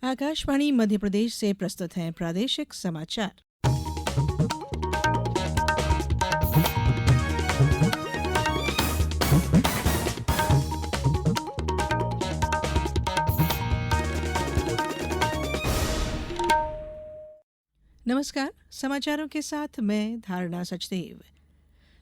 आकाशवाणी मध्य प्रदेश से प्रस्तुत हैं प्रादेशिक समाचार। नमस्कार, समाचारों के साथ मैं धारणा सचदेव।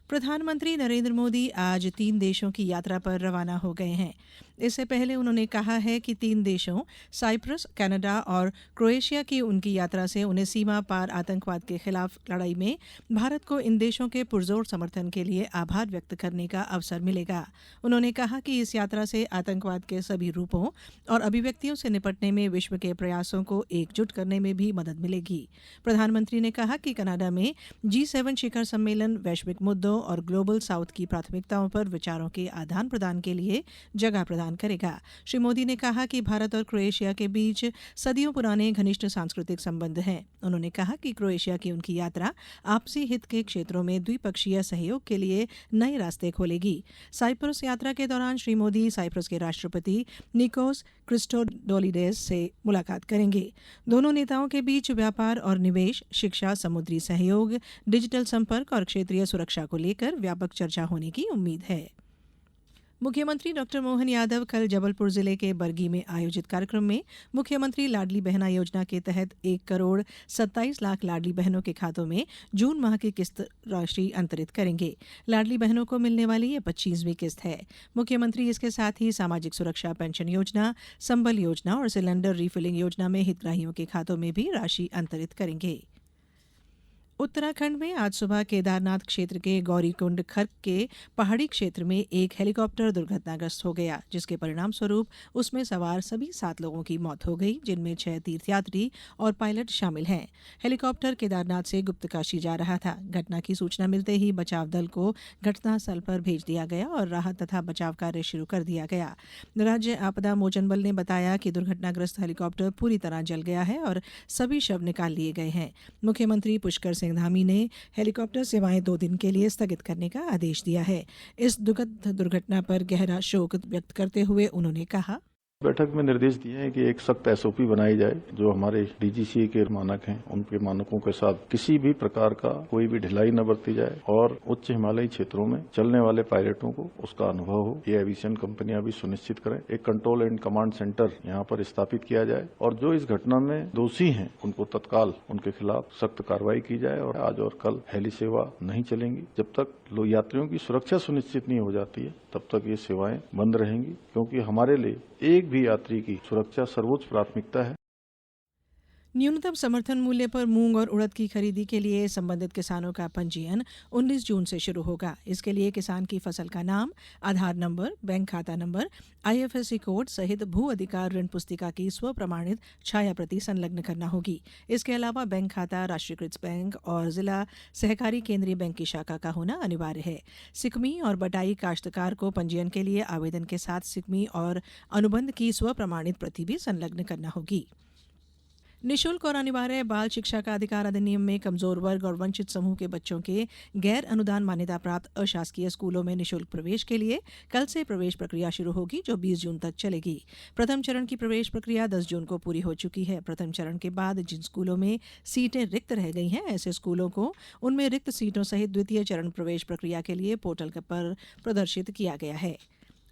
प्रधानमंत्री नरेंद्र मोदी आज 3 देशों की यात्रा पर रवाना हो गए हैं। इससे पहले उन्होंने कहा है कि 3 देशों साइप्रस, कनाडा और क्रोएशिया की उनकी यात्रा से उन्हें सीमा पार आतंकवाद के खिलाफ लड़ाई में भारत को इन देशों के पुरजोर समर्थन के लिए आभार व्यक्त करने का अवसर मिलेगा। उन्होंने कहा कि इस यात्रा से आतंकवाद के सभी रूपों और अभिव्यक्तियों से निपटने में विश्व के प्रयासों को एकजुट करने में भी मदद मिलेगी। प्रधानमंत्री ने कहा कि कनाडा में G7 शिखर सम्मेलन वैश्विक मुद्दों और ग्लोबल साउथ की प्राथमिकताओं पर विचारों के आदान प्रदान के लिए जगह प्रदान करेगा। श्री मोदी ने कहा कि भारत और क्रोएशिया के बीच सदियों पुराने घनिष्ठ सांस्कृतिक संबंध हैं। उन्होंने कहा कि क्रोएशिया की उनकी यात्रा आपसी हित के क्षेत्रों में द्विपक्षीय सहयोग के लिए नए रास्ते खोलेगी। साइप्रस यात्रा के दौरान श्री मोदी साइप्रस के राष्ट्रपति निकोस क्रिस्टोडोलिडेस से मुलाकात करेंगे। दोनों नेताओं के बीच व्यापार और निवेश, शिक्षा, समुद्री सहयोग, डिजिटल संपर्क और क्षेत्रीय सुरक्षा को लेकर व्यापक चर्चा होने की उम्मीद है। मुख्यमंत्री डॉक्टर मोहन यादव कल जबलपुर जिले के बरगी में आयोजित कार्यक्रम में मुख्यमंत्री लाडली बहना योजना के तहत 1 करोड़ 27 लाख लाडली बहनों के खातों में जून माह की किस्त राशि अंतरित करेंगे। लाडली बहनों को मिलने वाली ये 25वीं किस्त है। मुख्यमंत्री इसके साथ ही सामाजिक सुरक्षा पेंशन योजना, संबल योजना और सिलेंडर रिफिलिंग योजना में हितग्राहियों के खातों में भी राशि अंतरित करेंगे। उत्तराखंड में आज सुबह केदारनाथ क्षेत्र के गौरीकुंड खर्क के पहाड़ी क्षेत्र में एक हेलीकॉप्टर दुर्घटनाग्रस्त हो गया, जिसके परिणाम स्वरूप उसमें सवार सभी 7 लोगों की मौत हो गई, जिनमें 6 तीर्थयात्री और पायलट शामिल हैं। हेलीकॉप्टर केदारनाथ से गुप्तकाशी जा रहा था। घटना की सूचना मिलते ही बचाव दल को घटनास्थल पर भेज दिया गया और राहत तथा बचाव कार्य शुरू कर दिया गया। राज्य आपदा मोचन बल ने बताया कि दुर्घटनाग्रस्त हेलीकॉप्टर पूरी तरह जल गया है और सभी शव निकाल लिए गए हैं। मुख्यमंत्री पुष्कर सिंह धामी ने हेलीकॉप्टर सेवाएं 2 दिन के लिए स्थगित करने का आदेश दिया है। इस दुखद दुर्घटना पर गहरा शोक व्यक्त करते हुए उन्होंने कहा, बैठक में निर्देश दिए हैं कि एक सख्त एसओपी बनाई जाए। जो हमारे डीजीसीए के मानक हैं, उनके मानकों के साथ किसी भी प्रकार का कोई भी ढिलाई न बरती जाए और उच्च हिमालयी क्षेत्रों में चलने वाले पायलटों को उसका अनुभव हो, ये एविएशन कंपनियां भी सुनिश्चित करें। एक कंट्रोल एंड कमांड सेंटर यहाँ पर स्थापित किया जाए और जो इस घटना में दोषी हैं उनको तत्काल उनके खिलाफ सख्त कार्रवाई की जाए। और आज और कल हेली सेवा नहीं चलेंगी। जब तक यात्रियों की सुरक्षा सुनिश्चित नहीं हो जाती है, तब तक ये सेवाएं बंद रहेंगी, क्योंकि हमारे लिए एक भी यात्री की सुरक्षा सर्वोच्च प्राथमिकता है। न्यूनतम समर्थन मूल्य पर मूंग और उड़द की खरीदी के लिए संबंधित किसानों का पंजीयन 19 जून से शुरू होगा। इसके लिए किसान की फसल का नाम, आधार नंबर, बैंक खाता नंबर, IFSC कोड सहित भू अधिकार ऋण पुस्तिका की स्व प्रमाणित छाया प्रति संलग्न करना होगी। इसके अलावा बैंक खाता राष्ट्रीयकृत बैंक और जिला सहकारी केंद्रीय बैंक की शाखा का होना अनिवार्य है। सिकमी और बटाई काश्तकार को पंजीयन के लिए आवेदन के साथ सिकमी और अनुबंध की स्व प्रमाणित प्रति भी संलग्न करना होगी। निःशुल्क और अनिवार्य बाल शिक्षा का अधिकार अधिनियम में कमजोर वर्ग और वंचित समूह के बच्चों के गैर अनुदान मान्यता प्राप्त अशासकीय स्कूलों में निःशुल्क प्रवेश के लिए कल से प्रवेश प्रक्रिया शुरू होगी, जो 20 जून तक चलेगी। प्रथम चरण की प्रवेश प्रक्रिया 10 जून को पूरी हो चुकी है। प्रथम चरण के बाद जिन स्कूलों में सीटें रिक्त रह गई हैं, ऐसे स्कूलों को उनमें रिक्त सीटों सहित द्वितीय चरण प्रवेश प्रक्रिया के लिए पोर्टल पर प्रदर्शित किया गया है।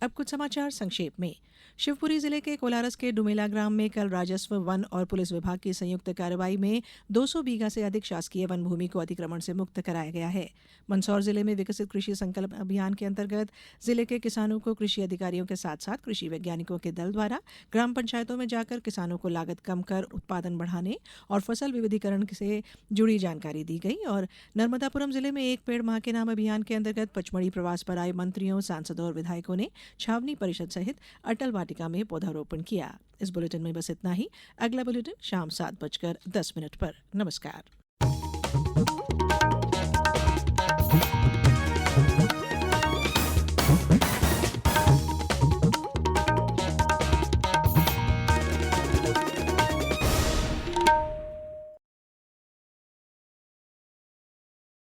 अब कुछ समाचार संक्षेप में। शिवपुरी जिले के कोलारस के डुमेला ग्राम में कल राजस्व, वन और पुलिस विभाग की संयुक्त कार्रवाई में 200 बीघा से अधिक शासकीय वन भूमि को अतिक्रमण से मुक्त कराया गया है। मंदसौर जिले में विकसित कृषि संकल्प अभियान के अंतर्गत जिले के किसानों को कृषि अधिकारियों के साथ साथ कृषि वैज्ञानिकों के दल द्वारा ग्राम पंचायतों में जाकर किसानों को लागत कम कर उत्पादन बढ़ाने और फसल विविधीकरण से जुड़ी जानकारी दी गई। और नर्मदापुरम जिले में एक पेड़ माह के नाम अभियान के अंतर्गत पचमढ़ी प्रवास पर आए मंत्रियों, सांसदों और विधायकों ने छावनी परिषद सहित अटल वाटिका में पौधारोपण किया। इस बुलेटिन में बस इतना ही। अगला बुलेटिन शाम 7:10 पर। नमस्कार।